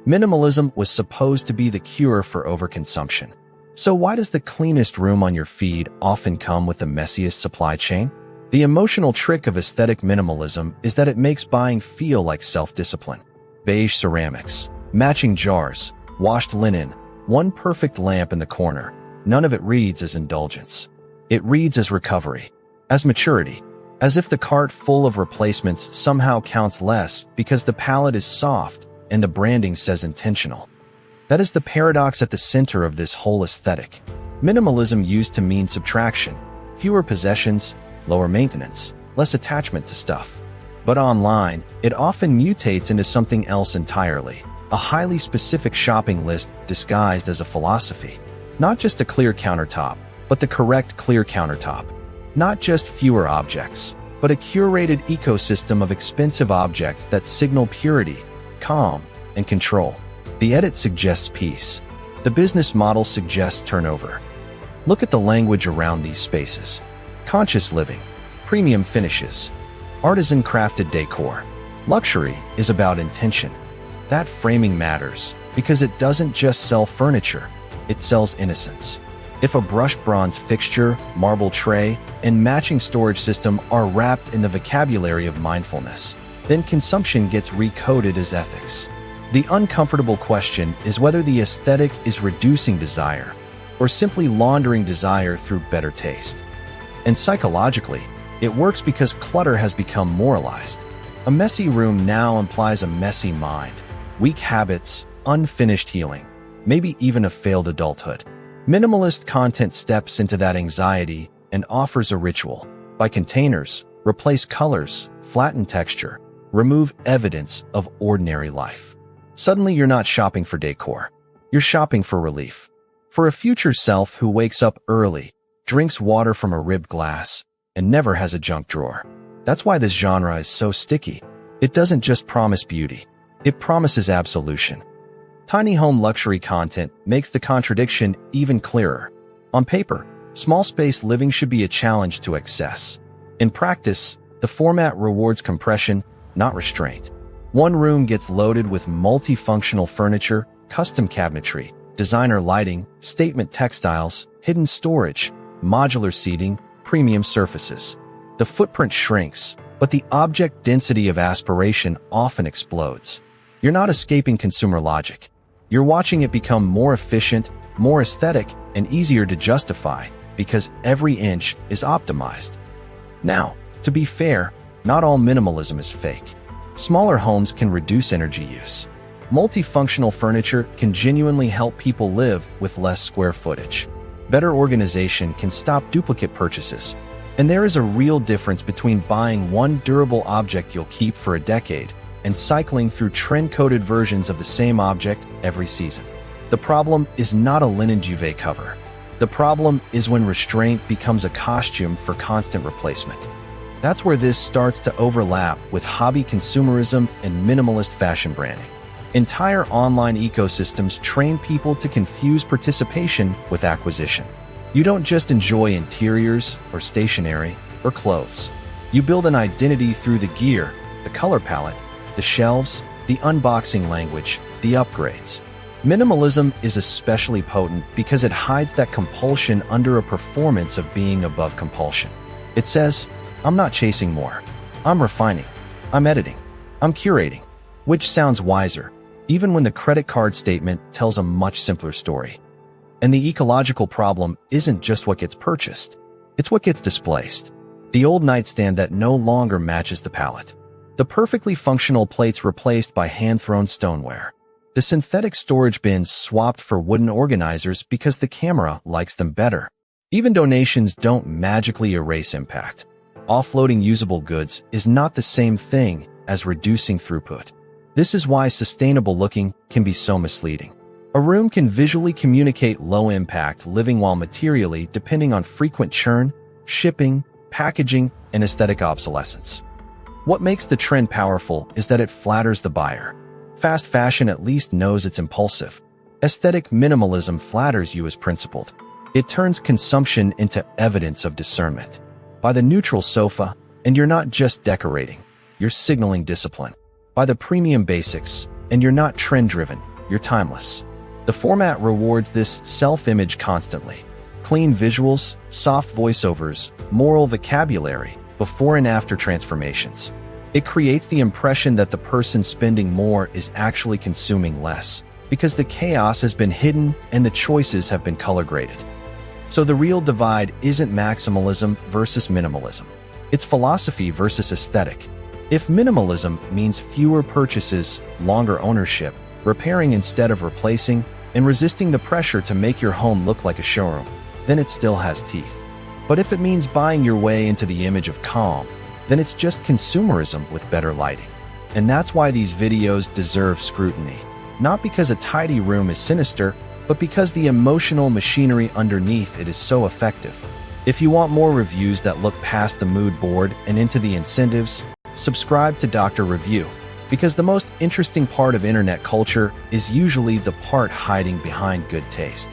Minimalism was supposed to be the cure for overconsumption. So why does the cleanest room on your feed often come with the messiest supply chain? The emotional trick of aesthetic minimalism is that it makes buying feel like self-discipline. Beige ceramics, matching jars, washed linen, one perfect lamp in the corner. None of it reads as indulgence. It reads as recovery, as maturity, as if the cart full of replacements somehow counts less because the palette is soft and the branding says intentional. That is the paradox at the center of this whole aesthetic. Minimalism used to mean subtraction, fewer possessions, lower maintenance, less attachment to stuff. But online, it often mutates into something else entirely, a highly specific shopping list disguised as a philosophy. Not just a clear countertop, but the correct clear countertop. Not just fewer objects, but a curated ecosystem of expensive objects that signal purity, calm, and control. The edit suggests peace. The business model suggests turnover. Look at the language around these spaces. Conscious living, premium finishes, artisan-crafted decor. Luxury is about intention. That framing matters because it doesn't just sell furniture, it sells innocence. If a brushed bronze fixture, marble tray, and matching storage system are wrapped in the vocabulary of mindfulness, then consumption gets recoded as ethics. The uncomfortable question is whether the aesthetic is reducing desire or simply laundering desire through better taste. And psychologically, it works because clutter has become moralized. A messy room now implies a messy mind, weak habits, unfinished healing, maybe even a failed adulthood. Minimalist content steps into that anxiety and offers a ritual. Buy containers, replace colors, flatten texture, remove evidence of ordinary life. Suddenly you're not shopping for decor. You're shopping for relief. For a future self who wakes up early, drinks water from a ribbed glass, and never has a junk drawer. That's why this genre is so sticky. It doesn't just promise beauty. It promises absolution. Tiny home luxury content makes the contradiction even clearer. On paper, small space living should be a challenge to excess. In practice, the format rewards compression, not restraint. One room gets loaded with multifunctional furniture, custom cabinetry, designer lighting, statement textiles, hidden storage, modular seating, premium surfaces. The footprint shrinks, but the object density of aspiration often explodes. You're not escaping consumer logic. You're watching it become more efficient, more aesthetic, and easier to justify because every inch is optimized. Now, to be fair, not all minimalism is fake. Smaller homes can reduce energy use. Multifunctional furniture can genuinely help people live with less square footage. Better organization can stop duplicate purchases. And there is a real difference between buying one durable object you'll keep for a decade and cycling through trend-coded versions of the same object every season. The problem is not a linen duvet cover. The problem is when restraint becomes a costume for constant replacement. That's where this starts to overlap with hobby consumerism and minimalist fashion branding. Entire online ecosystems train people to confuse participation with acquisition. You don't just enjoy interiors or stationery or clothes. You build an identity through the gear, the color palette, the shelves, the unboxing language, the upgrades. Minimalism is especially potent because it hides that compulsion under a performance of being above compulsion. It says, I'm not chasing more. I'm refining. I'm editing. I'm curating. Which sounds wiser, even when the credit card statement tells a much simpler story. And the ecological problem isn't just what gets purchased. It's what gets displaced. The old nightstand that no longer matches the palette. The perfectly functional plates replaced by hand-thrown stoneware. The synthetic storage bins swapped for wooden organizers because the camera likes them better. Even donations don't magically erase impact. Offloading usable goods is not the same thing as reducing throughput. This is why sustainable looking can be so misleading. A room can visually communicate low-impact living while materially depending on frequent churn, shipping, packaging, and aesthetic obsolescence. What makes the trend powerful is that it flatters the buyer. Fast fashion at least knows it's impulsive. Aesthetic minimalism flatters you as principled. It turns consumption into evidence of discernment. Buy the neutral sofa, and you're not just decorating, you're signaling discipline. Buy the premium basics, and you're not trend-driven, you're timeless. The format rewards this self-image constantly. Clean visuals, soft voiceovers, moral vocabulary, before and after transformations. It creates the impression that the person spending more is actually consuming less, because the chaos has been hidden and the choices have been color-graded. So the real divide isn't maximalism versus minimalism. It's philosophy versus aesthetic. If minimalism means fewer purchases, longer ownership, repairing instead of replacing, and resisting the pressure to make your home look like a showroom, then it still has teeth. But if it means buying your way into the image of calm, then it's just consumerism with better lighting. And that's why these videos deserve scrutiny. Not because a tidy room is sinister, but because the emotional machinery underneath it is so effective. If you want more reviews that look past the mood board and into the incentives, subscribe to Dr. Review, because the most interesting part of internet culture is usually the part hiding behind good taste.